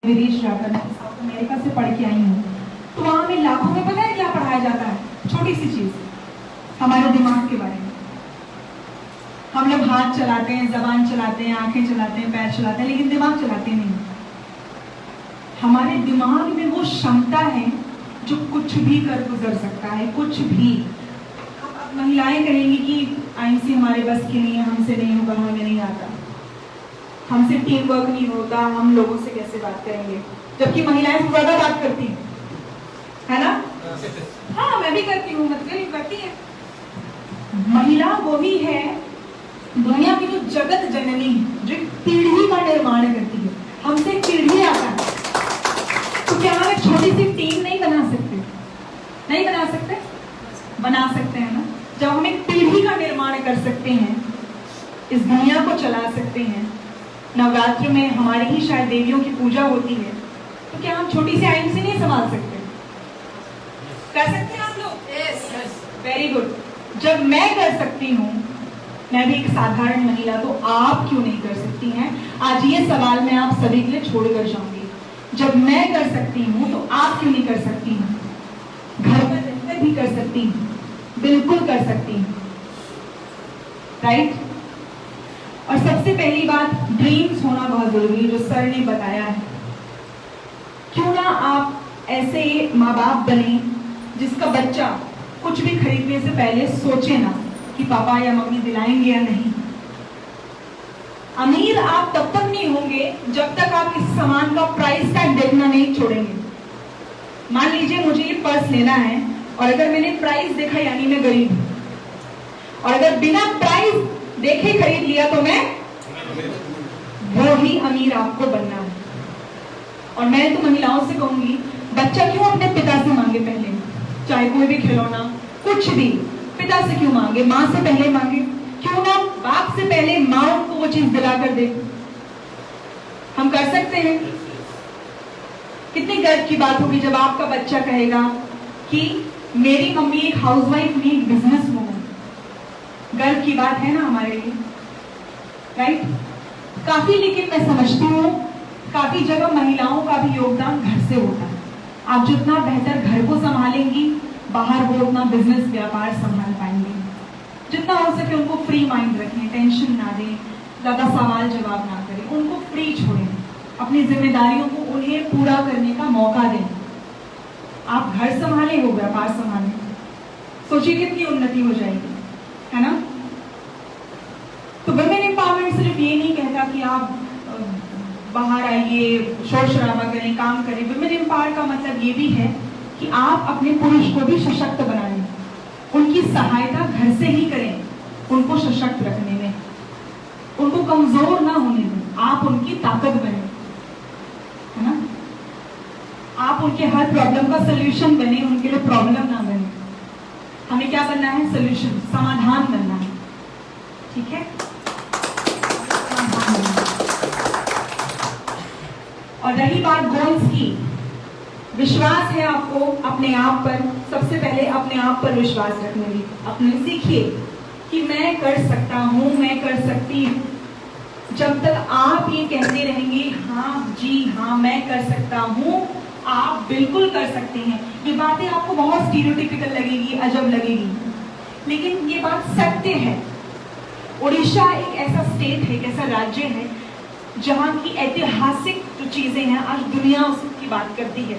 विदेश जाकर मैं साउथ अमेरिका से पढ़ के आई हूँ, तो वहाँ हमें लाखों में पता है क्या पढ़ाया जाता है? छोटी सी चीज, हमारे दिमाग के बारे में। हम लोग हाथ चलाते हैं, जबान चलाते हैं, आंखें चलाते हैं, पैर चलाते हैं, लेकिन दिमाग चलाते नहीं। हमारे दिमाग में वो क्षमता है जो कुछ भी कर गुजर सकता है, कुछ भी। अब महिलाएं कहेंगी कि आईएमसी हमारे बस की नहीं है, हमसे नहीं होगा, हमें नहीं आता, हमसे टीम वर्क नहीं होता, हम लोगों से कैसे बात करेंगे, जबकि महिलाएं ज्यादा बात करती है ना? हाँ, मैं भी करती हूँ, मतलब करती है। महिला वही है दुनिया की जो जगत जननी, जो पीढ़ी का निर्माण करती है। हमसे पीढ़ी आता है, तो क्या हम एक छोटी सी टीम नहीं बना सकते? नहीं बना सकते? बना सकते हैं ना। जब हम एक पीढ़ी का निर्माण कर सकते हैं, इस दुनिया को चला सकते हैं, नवरात्र में हमारे ही शायद देवियों की पूजा होती है, तो क्या हम छोटी सी आईएमसी नहीं संभाल सकते? कर सकते हैं आप लोग? Yes, very good. जब मैं कर सकती हूँ, मैं भी एक साधारण महिला, तो आप क्यों नहीं कर सकती हैं? आज ये सवाल मैं आप सभी के लिए छोड़कर जाऊंगी। जब मैं कर सकती हूँ, तो आप क्यों नहीं कर सकती हैं? घर पर रहकर भी कर सकती हूँ, बिल्कुल कर सकती हूँ, राइट? और सबसे पहली बात, ड्रीम्स होना बहुत जरूरी है, जो सर ने बताया है। क्यों ना आप ऐसे माँ बाप बने जिसका बच्चा कुछ भी खरीदने से पहले सोचे ना कि पापा या मम्मी दिलाएंगे या नहीं। अमीर आप तब तक नहीं होंगे जब तक आप इस सामान का प्राइस टैग देखना नहीं छोड़ेंगे। मान लीजिए मुझे ये पर्स लेना है, और अगर मैंने प्राइस देखा यानी मैं गरीब हूं, और अगर बिना प्राइस देखे खरीद लिया तो मैं वो ही अमीर आपको बनना है। और मैं तो महिलाओं से कहूंगी, बच्चा क्यों अपने पिता से मांगे पहले, चाहे कोई भी खिलौना, कुछ भी पिता से क्यों मांगे? माँ से पहले मांगे। क्यों ना बाप से पहले माँ उनको वो चीज दिला कर दे? हम कर सकते हैं। कितनी गर्व की बात होगी जब आपका बच्चा कहेगा कि मेरी मम्मी एक हाउसवाइफ नहीं, एक बिजनेस वूमन। गर्व की बात है ना हमारे लिए, राइट? काफी, लेकिन मैं समझती हूँ काफी जगह महिलाओं का भी योगदान घर से होता है। आप जितना बेहतर घर को संभालेंगी, बाहर वो अपना बिजनेस व्यापार संभाल पाएंगे। जितना हो सके उनको फ्री माइंड रखें, टेंशन ना दें, ज्यादा सवाल जवाब ना करें, उनको फ्री छोड़ें, अपनी जिम्मेदारियों को उन्हें पूरा करने का मौका दें। आप घर संभाले, वो व्यापार संभालें, सोचिए कितनी उन्नति हो जाएगी, है ना? तो वुमेन एम्पावरमेंट सिर्फ ये नहीं कहता कि आप बाहर आइए, शोर शराबा करें, काम करें। वुमेन एम्पावर का मतलब ये भी है कि आप अपने पुरुष को भी सशक्त बनाएं, उनकी सहायता घर से ही करें, उनको सशक्त रखने में, उनको कमजोर ना होने दें, आप उनकी ताकत बने, है ना? आप उनके हर प्रॉब्लम का सलूशन बने, उनके लिए प्रॉब्लम ना बने। हमें क्या बनना है? सलूशन, समाधान बनना है, ठीक है? और रही बात गोल्स की, विश्वास है आपको अपने आप पर। सबसे पहले अपने आप पर विश्वास रखने की अपने सीखिए कि मैं कर सकता हूं, मैं कर सकती हूं। जब तक आप ये कहते रहेंगे हाँ जी हाँ मैं कर सकता हूं, आप बिल्कुल कर सकते हैं। ये बातें आपको बहुत स्टीरियोटिपिकल लगेगी, अजब लगेगी, लेकिन ये बात सत्य है। उड़ीसा एक ऐसा स्टेट है, एक ऐसा राज्य है जहाँ की ऐतिहासिक जो चीजें हैं आज दुनिया उसकी बात करती है,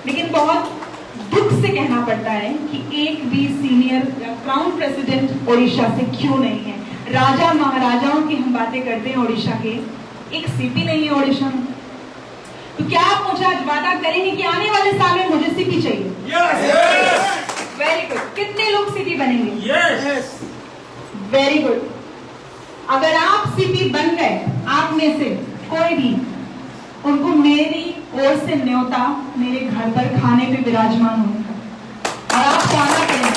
लेकिन बहुत दुख से कहना पड़ता है कि एक भी सीनियर या क्राउन प्रेसिडेंट उड़ीसा से क्यों नहीं है। राजा महाराजाओं की हम बातें करते हैं उड़ीसा के, एक सीपी नहीं है उड़ीसा में। तो क्या आप मुझे आज वादा करेंगे कि आने वाले साल में मुझे सीपी चाहिए? Very good. कितने लोग सीपी बनेंगे? Very good. अगर आप सीपी बन गए, आप में से कोई भी, उनको मेरी ओर से न्योता मेरे घर पर खाने पे विराजमान होने का, और आप क्या करेंगे?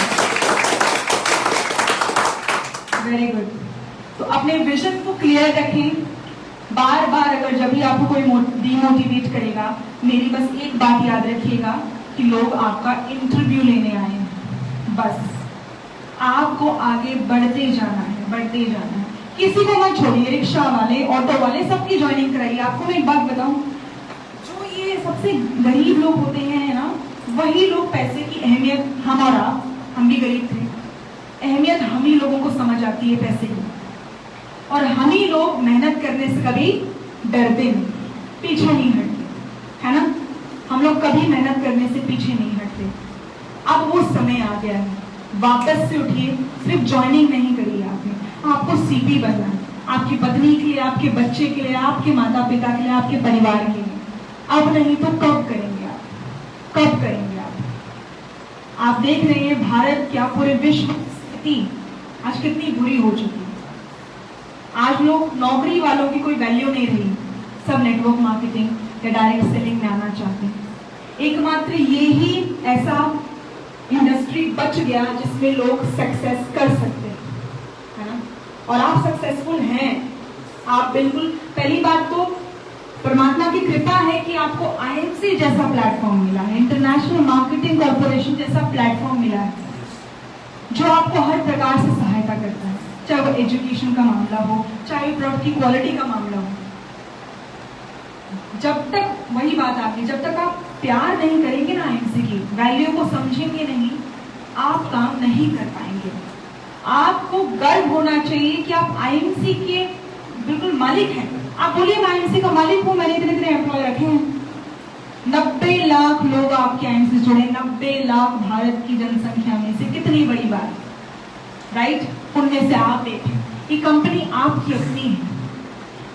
Very good. तो अपने विजन को क्लियर रखें। बार बार अगर जब भी आपको कोई डिमोटिवेट करेगा, मेरी बस एक बात याद रखिएगा कि लोग आपका इंटरव्यू लेने आए हैं, बस आपको आगे बढ़ते जाना है, बढ़ते जाना है। किसी को मत छोड़िए, रिक्शा वाले, ऑटो वाले, सबकी ज्वाइनिंग कराइए। आपको मैं एक बात बताऊं, सबसे गरीब लोग होते हैं ना, वही लोग पैसे की अहमियत, हम भी गरीब थे, अहमियत हम ही लोगों को समझ आती है पैसे की। और हम ही लोग मेहनत करने से कभी डरते नहीं, पीछे नहीं हटते, है ना। हम लोग कभी मेहनत करने से पीछे नहीं हटते। अब वो समय आ गया है, वापस से उठिए। सिर्फ ज्वाइनिंग नहीं करिए आपने, आपको सीपी बनना है, आपकी पत्नी के लिए, आपके बच्चे के लिए, आपके माता पिता के लिए, आपके परिवार के लिए। अब नहीं तो कब करेंगे आप, कब करेंगे आप देख रहे हैं भारत क्या पूरे विश्व स्थिति आज कितनी बुरी हो चुकी है। आज लोग, नौकरी वालों की कोई वैल्यू नहीं रही, सब नेटवर्क मार्केटिंग या डायरेक्ट सेलिंग में आना चाहते हैं। एकमात्र ये ही ऐसा इंडस्ट्री बच गया जिसमें लोग सक्सेस कर सकते हैं, है ना। और आप सक्सेसफुल हैं, आप बिल्कुल। पहली बात तो परमात्मा की कृपा है कि आपको आईएमसी जैसा प्लेटफॉर्म मिला है, इंटरनेशनल मार्केटिंग कॉर्पोरेशन जैसा प्लेटफॉर्म मिला है, जो आपको हर प्रकार से सहायता करता है, चाहे वो एजुकेशन का मामला हो, चाहे प्रोडक्ट की क्वालिटी का मामला हो। जब तक, वही बात आती है, जब तक आप प्यार नहीं करेंगे ना आईएमसी की वैल्यू को समझेंगे नहीं, आप काम नहीं कर पाएंगे। आपको गर्व होना चाहिए कि आप आईएमसी के बिल्कुल मालिक हैं। आप बोलिए मैं आईएमसी का मालिक हूं, मैंने इतने इतने एम्प्लॉय रखे हैं। 90 लाख लोग आपके आईएमसी से जुड़े, 90 लाख भारत की जनसंख्या में से, कितनी बड़ी बात, राइट। उनमें से आप एक हैं, ये कंपनी आपकी अपनी है।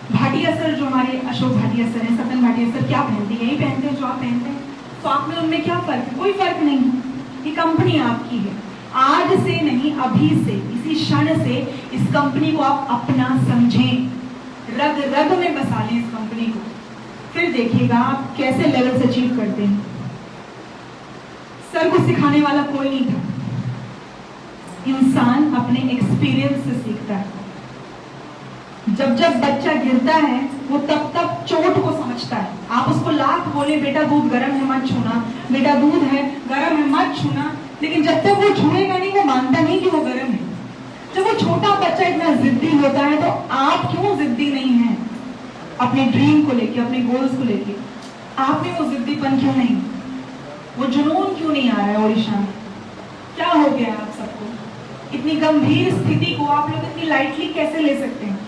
भाटिया सर, जो हमारे अशोक भाटिया सर हैं, सतन भाटिया सर, क्या पहनते हैं? यही पहनते हैं जो आप पहनते हैं। तो आप में उनमें क्या फर्क है? कोई फर्क नहीं। ये कंपनी आपकी है। आज से नहीं, अभी से, इसी क्षण से इस कंपनी को आप अपना समझें, रग रग में बसा लें इस कंपनी को। फिर देखिएगा आप कैसे लेवल्स अचीव करते हैं। सर को सिखाने वाला कोई नहीं था, इंसान अपने एक्सपीरियंस से सीखता है। जब जब बच्चा गिरता है वो तब तक चोट को समझता है। आप उसको लाख बोले बेटा दूध गर्म है मत छूना, बेटा दूध है गर्म है मत छूना, लेकिन जब तक वो छूएगा नहीं, वो मानता नहीं कि वो गर्म है। जब वो छोटा बच्चा इतना जिद्दी होता है, तो आप क्यों जिद्दी नहीं हैं अपने ड्रीम को लेके, अपने गोल्स को लेके? आप में वो जिद्दीपन क्यों नहीं, वो जुनून क्यों नहीं आ रहा है? ओडिशा में क्या हो गया आप सबको? इतनी गंभीर स्थिति को आप लोग इतनी लाइटली कैसे ले सकते हैं?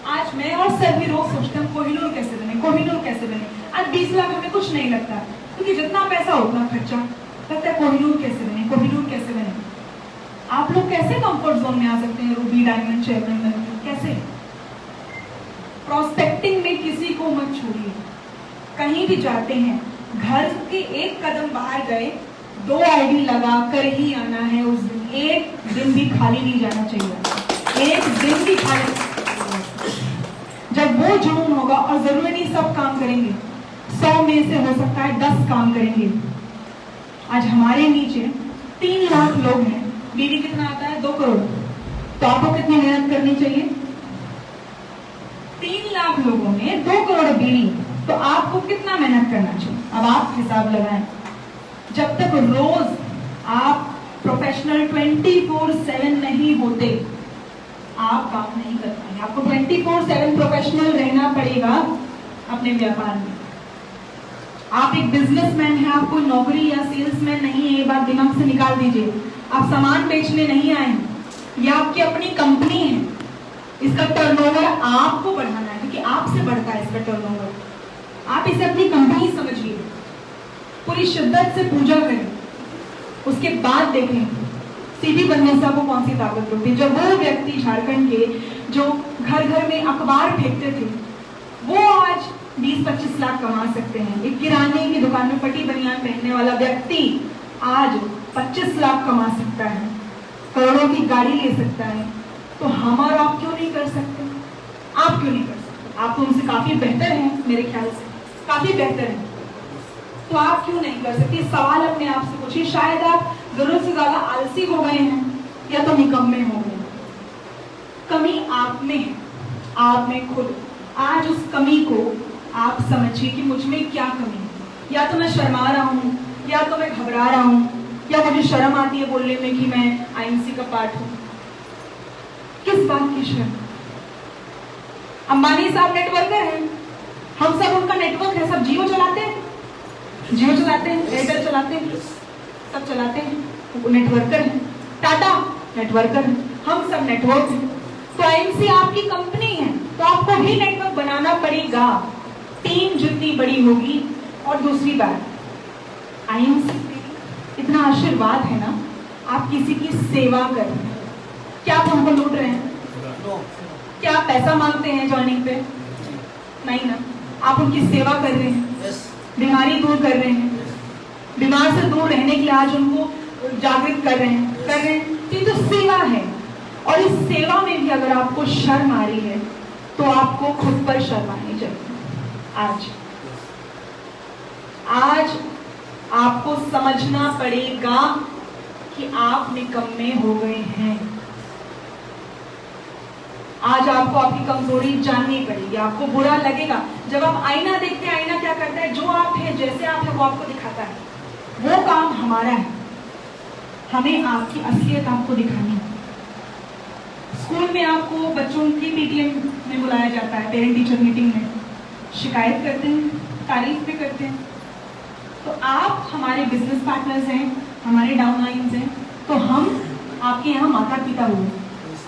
आज मैं और सर भी रोज सोचते हैं कोहिनूर कैसे बने, कोहिनूर कैसे बने। आज 20 लाख हमें कुछ नहीं लगता, क्योंकि जितना पैसा उतना खर्चा लगता है। कोहिनूर कैसे बने, कोहिनूर कैसे बने? आप लोग कैसे कंफर्ट जोन में आ सकते हैं? रूबी डायमंड चेयरमैन बने कैसे? प्रोस्पेक्टिंग में किसी को मत छोड़िए। कहीं भी जाते हैं, घर के एक कदम बाहर गए, 2 आईडी लगा कर ही आना है। उस दिन एक दिन भी खाली नहीं जाना चाहिए, एक दिन भी खाली। जब वो जुनून होगा, और जरूरी नहीं सब काम करेंगे, 100 में से हो सकता है 10 काम करेंगे। आज हमारे नीचे 3 लाख लोग हैं, बीडी कितना आता है? 2 करोड़। तो आपको कितनी मेहनत करनी चाहिए? 3 लाख लोगों में 2 करोड़ बीडी, तो आपको कितना मेहनत करना चाहिए? अब आप हिसाब लगाएं। जब तक रोज आप प्रोफेशनल 24/7 नहीं होते, आप काम नहीं कर पाएंगे। आपको 24/7 प्रोफेशनल रहना पड़ेगा अपने व्यापार में। आप एक बिजनेसमैन हैं, आप कोई नौकरी या सेल्समैन नहीं है, ये बात दिमाग से निकाल दीजिए। आप सामान बेचने नहीं आए हैं, यह आपकी अपनी कंपनी है। इसका टर्नओवर आपको बढ़ाना है, क्योंकि आपसे बढ़ता है इसका टर्नओवर। आप इसे अपनी कंपनी समझिए, पूरी शिद्दत से पूजा करें, उसके बाद देखें सीधी बनने से आपको कौन सी ताकत होती है। जब वो व्यक्ति झारखंड के जो घर घर में अखबार फेंकते थे, वो आज 20-25 लाख कमा सकते हैं। एक किराने की दुकान में फटी बनियान पहनने वाला व्यक्ति आज 25 लाख कमा सकता है, करोड़ों की गाड़ी ले सकता है। तो हम और आप क्यों नहीं कर सकते? आप क्यों नहीं कर सकते? आप तो उनसे काफी बेहतर हैं, मेरे ख्याल से काफी बेहतर हैं, तो आप क्यों नहीं कर सकते? सवाल अपने आप से पूछिए। शायद आप जरूरत से ज्यादा आलसी हो गए हैं, या तो निकम्मे हो गए। कमी आप में है, आप में खुद। आज उस कमी को आप समझिए कि मुझ में क्या कमी है। या तो मैं शर्मा रहा हूँ, या तो मैं घबरा रहा हूँ, या मुझे शर्म आती है बोलने में कि मैं आईएमसी का पार्ट हूँ। किस बात की शर्म? अंबानी साहब नेटवर्कर हैं, हम सब उनका नेटवर्क है, सब जियो चलाते हैं। जियो चलाते हैं, एयरटेल चलाते हैं, सब चलाते हैं, वो नेटवर्कर हैं। टाटा नेटवर्कर है, हम सब नेटवर्क हैं। तो आईएमसी आपकी कंपनी है, तो आपको भी नेटवर्क बनाना पड़ेगा, टीम जितनी बड़ी होगी। और दूसरी बात, आईएमसी इतना आशीर्वाद है ना, आप किसी की सेवा कर रहे हैं। क्या आप हमको लूट रहे हैं? क्या आप पैसा मांगते हैं ज्वाइनिंग पे? नहीं ना, आप उनकी सेवा कर रहे हैं, बीमारी दूर कर रहे हैं, बीमार से दूर रहने के लिए आज उनको जागृत कर रहे हैं। ये तो सेवा है। और इस सेवा में भी अगर आपको शर्म आ रही है तो आपको खुद पर शर्म आनी चाहिए। आज आपको समझना पड़ेगा कि आप निकम्मे हो गए हैं। आज आपको आपकी कमजोरी जाननी पड़ेगी। आपको बुरा लगेगा जब आप आईना देखते हैं। आईना क्या करता है? जो आप हैं, जैसे आप हैं, वो आपको दिखाता है। वो काम हमारा है, हमें आपकी असलियत आपको दिखानी है। स्कूल में आपको बच्चों की पीटीएम में बुलाया जाता है, पेरेंट टीचर मीटिंग में, शिकायत करते हैं, तारीफ भी करते हैं। तो आप हमारे बिजनेस पार्टनर्स हैं, हमारे डाउनलाइंस हैं, तो हम आपके यहाँ माता पिता हुए,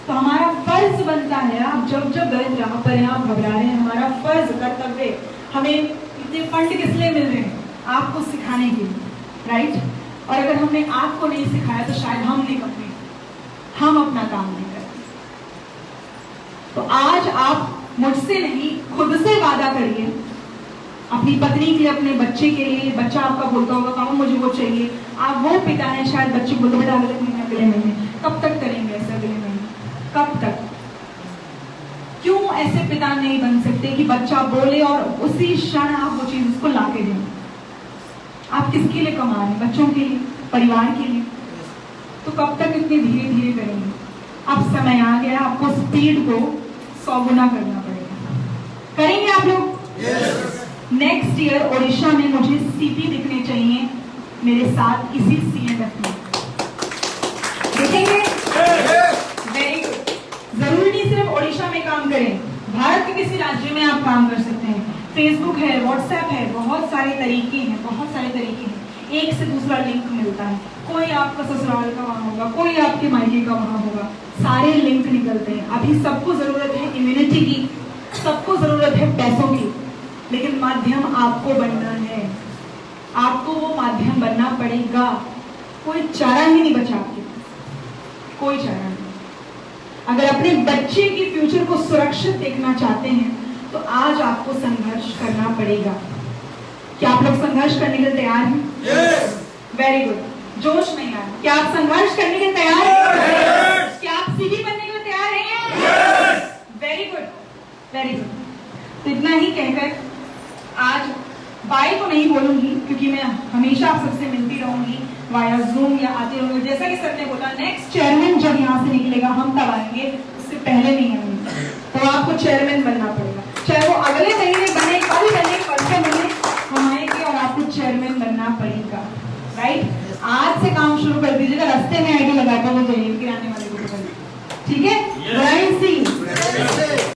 तो हमारा फर्ज बनता है, आप जब जब गलत राह पर हैं, आप घबरा रहे हैं, हमारा फर्ज कर्तव्य, हमें इतने फंड किस लिए मिल रहे हैं? आपको सिखाने के लिए, राइट? और अगर हमने आपको नहीं सिखाया तो शायद हम नहीं करते, हम अपना काम नहीं करते। तो आज आप मुझसे नहीं, खुद से वादा करिए, अपनी पत्नी के लिए, अपने बच्चे के लिए। बच्चा आपका बोलता होगा मामा मुझे वो चाहिए, आप वो पिता हैं, शायद बच्चे बोलते बेटा अगले महीने। कब तक करेंगे ऐसे? अगले महीने कब तक? क्यों ऐसे पिता नहीं बन सकते कि बच्चा बोले और उसी क्षण आप वो चीज उसको ला के दें? आप किसके लिए कमा रहे हैं? बच्चों के लिए, परिवार के लिए। तो कब तक इतने धीरे धीरे करेंगे? अब समय आ गया, आपको स्पीड को 100 गुना करना पड़ेगा। करेंगे आप लोग? नेक्स्ट ईयर ओडिशा में मुझे सीपी दिखने चाहिए मेरे साथ इसी CNF में। देखेंगे? Very good. जरूरी नहीं सिर्फ ओडिशा में काम करें, भारत के किसी राज्य में आप काम कर सकते हैं। फेसबुक है, व्हाट्सएप है, बहुत सारे तरीके हैं, बहुत सारे तरीके हैं। एक से दूसरा लिंक मिलता है। कोई आपका ससुराल का वहां होगा, कोई आपके मायके का वहां होगा, सारे लिंक निकलते हैं। अभी सबको जरूरत है इम्यूनिटी की, सबको जरूरत है पैसों की, लेकिन माध्यम आपको बनना है। आपको वो माध्यम बनना पड़ेगा। कोई चारा ही नहीं बचा आपके पास, कोई चारा नहीं। अगर अपने बच्चे के फ्यूचर को सुरक्षित देखना चाहते हैं तो आज आपको संघर्ष करना पड़ेगा। क्या आप लोग संघर्ष करने के लिए तैयार हैं? yes! Very good. जोश नहीं आ रहा। क्या आप संघर्ष करने के लिए तैयार हैं? yes! क्या आप सीधी बनने के लिए तैयार हैं? yes! Very good, very good. तो इतना ही कहकर आज बाय तो नहीं बोलूंगी, क्योंकि मैं हमेशा आप सबसे मिलती रहूंगी वाया जूम या आते रहूंगी। जैसा कि सर ने बोला, नेक्स्ट चेयरमैन जब यहाँ से निकलेगा हम तब आएंगे, उससे पहले नहीं आएंगे। तो आपको चेयरमैन बनना पड़ेगा, चाहे वो अगले महीने बने, कल बने, परसों बने, हम आएंगे और आपको चेयरमैन बनना पड़ेगा, राइट? आज से काम शुरू कर दीजिएगा। रास्ते में आईडी लगाकर वो जाइए किराने